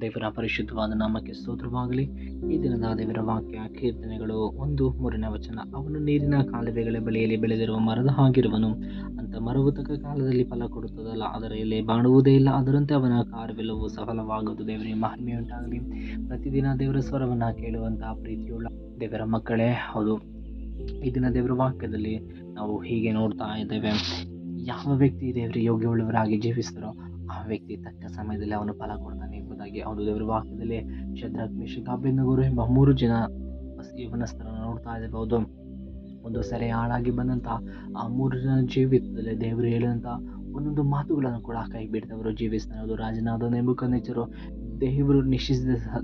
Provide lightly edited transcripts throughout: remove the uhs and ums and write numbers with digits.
ದೇವರ ಪರಿಶುದ್ಧವಾದ ನಾಮಕ್ಕೆ ಸ್ತೋತ್ರವಾಗಲಿ. ಈ ದಿನದ ದೇವರ ವಾಕ್ಯ ಕೀರ್ತನೆಗಳು 1:3 ವಚನ. ಅವನು ನೀರಿನ ಕಾಲುವೆಗಳ ಬಳಿಯಲ್ಲಿ ಬೆಳೆದಿರುವ ಮರದ ಹಾಗಿರುವನು. ಅಂತ ಮರವು ತಕ್ಕ ಕಾಲದಲ್ಲಿ ಫಲ ಕೊಡುತ್ತದಲ್ಲ, ಅದರ ಎಲೆ ಬಾಡುವುದೇ ಇಲ್ಲ, ಅದರಂತೆ ಅವನ ಕಾರ್ಯವೆಲ್ಲವೂ ಸಫಲವಾಗುವುದು. ದೇವರಿಗೆ ಮಹಿಮೆಯುಂಟಾಗಲಿ. ಪ್ರತಿದಿನ ದೇವರ ಸ್ವರವನ್ನು ಕೇಳುವಂತಹ ಪ್ರೀತಿಯುಳ್ಳ ದೇವರ ಮಕ್ಕಳೇ, ಹೌದು, ಈ ದಿನ ದೇವರ ವಾಕ್ಯದಲ್ಲಿ ನಾವು ಹೀಗೆ ನೋಡ್ತಾ ಇದ್ದೇವೆ. ಯಾವ ವ್ಯಕ್ತಿ ದೇವರಿಗೆ ಯೋಗ್ಯವುಳ್ಳವರಾಗಿ ಜೀವಿಸ್ತಾರೋ ಆ ವ್ಯಕ್ತಿ ತಕ್ಕ ಸಮಯದಲ್ಲಿ ಅವನು ಫಲ ಕೊಡ್ತಾನೆ ಎಂಬುದಾಗಿ. ಹೌದು, ದೇವರ ವಾಕ್ಯದಲ್ಲಿ ಶದ್ರಕ್, ಮೇಷಕ್, ಅಬೇದ್ನೆಗೋರು ಎಂಬ 3 ಜನ ಯೌವನಸ್ಥರನ್ನು ನೋಡ್ತಾ ಇದ್ದೇವೆ. ಹೌದು, ಒಂದು ಸೆರೆ ಹಾಳಾಗಿ ಬಂದಂಥ ಆ 3 ಜನ ಜೀವಿತದಲ್ಲಿ ದೇವರು ಹೇಳಿದಂಥ ಒಂದೊಂದು ಮಾತುಗಳನ್ನು ಕೂಡ ಕೈ ಬಿಡದವರು ಜೀವಿಸ್ತಾನೆ. ಅದು ರಾಜನಾದ ನೆಬೂಕದ್ನೆಚ್ಚರನು ದೇವರು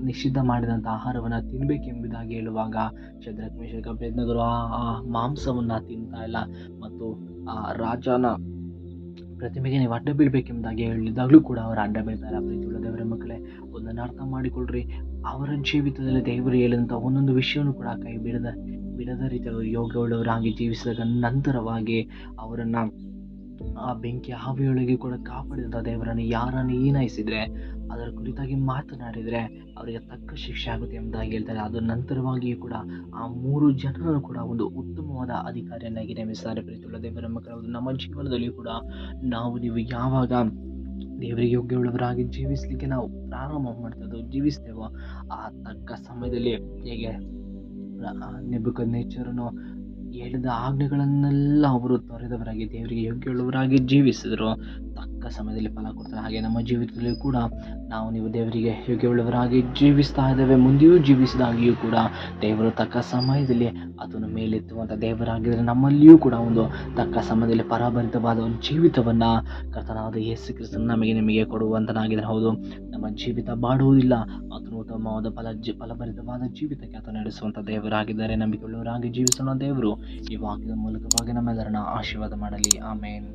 ನಿಷಿದ್ಧ ಮಾಡಿದಂಥ ಆಹಾರವನ್ನು ತಿನ್ನಬೇಕೆಂಬುದಾಗಿ ಹೇಳುವಾಗ ಶದ್ರಕ್, ಮೇಷಕ್, ಅಬೇದ್ನೆಗೋರು ಆ ಮಾಂಸವನ್ನು ತಿಂತಾ ಇಲ್ಲ ಮತ್ತು ಆ ರಾಜನ ಪ್ರತಿಮೆಗೆ ನೀವು ಅಡ್ಡ ಬೀಳಬೇಕೆಂಬುದಾಗಿ ಹೇಳಿದಾಗಲೂ ಕೂಡ ಅವರು ಅಡ್ಡ ಬೀಳ್ತಾರೆ. ಪ್ರೀತಿಯುಳ್ಳ ದೇವರ ಮಕ್ಕಳೇ, ಒಂದನ್ನು ಅರ್ಥ ಮಾಡಿಕೊಳ್ಳ್ರಿ. ಅವರ ಜೀವಿತದಲ್ಲಿ ದೇವರು ಹೇಳಿದಂಥ ಒಂದೊಂದು ವಿಷಯವನ್ನು ಕೂಡ ಕೈ ಬಿಡದ ರೀತಿಯಲ್ಲಿ ಯೋಗ್ಯವುಳ್ಳವರಾಗಿ ಜೀವಿಸಿದಾಗ ನಂತರವಾಗಿ ಅವರನ್ನು ಆ ಬೆಂಕಿ ಹಾವಿಯೊಳಗೆ ಕೂಡ ಕಾಪಾಡಿದಂಥ ದೇವರನ್ನು ಯಾರನ್ನು ಹೀನೈಸಿದರೆ, ಅದರ ಕುರಿತಾಗಿ ಮಾತನಾಡಿದರೆ ಅವರಿಗೆ ತಕ್ಕ ಶಿಕ್ಷೆ ಆಗುತ್ತೆ ಎಂಬುದಾಗಿ ಹೇಳ್ತಾರೆ. ಅದರ ನಂತರವಾಗಿಯೂ ಕೂಡ ಆ 3 ಜನರನ್ನು ಕೂಡ ಒಂದು ಉತ್ತಮವಾದ ಅಧಿಕಾರಿಯನ್ನಾಗಿ ನೇಮಿಸ್ತಾರೆ. ಪ್ರೀತಿಯುಳ್ಳ ದೇವರ ಮಕ್ಕಳು, ನಮ್ಮ ಜೀವನದಲ್ಲಿಯೂ ಕೂಡ ನೀವು ಯಾವಾಗ ದೇವರಿಗೆ ಯೋಗ್ಯವುಳ್ಳವರಾಗಿ ಜೀವಿಸಲಿಕ್ಕೆ ನಾವು ಪ್ರಾರಂಭ ಮಾಡ್ತೇವೆ, ಜೀವಿಸ್ತೇವೋ ಆ ತಕ್ಕ ಸಮಯದಲ್ಲಿ ಹೇಗೆ ನೆಬೂಕದ್ನೆಚ್ಚರನು ಹೇಳಿದ ಆಜ್ಞೆಗಳನ್ನೆಲ್ಲ ಅವರು ತೊರೆದವರಾಗಿ ದೇವರಿಗೆ ಯೋಗ್ಯವುಳ್ಳವರಾಗಿ ಜೀವಿಸಿದ್ರು, ತಕ್ಕ ಸಮಯದಲ್ಲಿ ಫಲ ಕೊಡ್ತಾರೆ. ಹಾಗೆ ನಮ್ಮ ಜೀವಿತದಲ್ಲಿ ಕೂಡ ನೀವು ದೇವರಿಗೆ ಯೋಗ್ಯವುಳ್ಳವರಾಗಿ ಜೀವಿಸ್ತಾ ಇದ್ದೇವೆ. ಮುಂದೆಯೂ ಜೀವಿಸಿದಾಗಿಯೂ ಕೂಡ ದೇವರು ತಕ್ಕ ಸಮಯದಲ್ಲಿ ಅದನ್ನು ಮೇಲೆತ್ತುವಂಥ ದೇವರಾಗಿದ್ದರೆ ನಮ್ಮಲ್ಲಿಯೂ ಕೂಡ ಒಂದು ತಕ್ಕ ಸಮಯದಲ್ಲಿ ಫಲಭರಿತವಾದ ಒಂದು ಜೀವಿತವನ್ನು ಕರ್ತನಾದ ಯೇಸು ಕ್ರಿಸ್ತನು ನಿಮಗೆ ಕೊಡುವಂತನಾಗಿದ್ದರೆ, ಹೌದು, ನಮ್ಮ ಜೀವಿತ ಬಾಡುವುದಿಲ್ಲ, ಆತನು ಉತ್ತಮವಾದ ಫಲಭರಿತವಾದ ಜೀವಿತಕ್ಕೆ ಆತ ನಡೆಸುವಂಥ ದೇವರಾಗಿದ್ದಾರೆ. ನಂಬಿಕೆಯುಳ್ಳವರಾಗಿ ಜೀವಿಸೋಣ. ದೇವರು ಈ ವಾಕ್ಯದ ಮೂಲಕವಾಗಿ ನಮ್ಮೆಲ್ಲರನ್ನ ಆಶೀರ್ವಾದ ಮಾಡಲಿ. ಆಮೇನ್.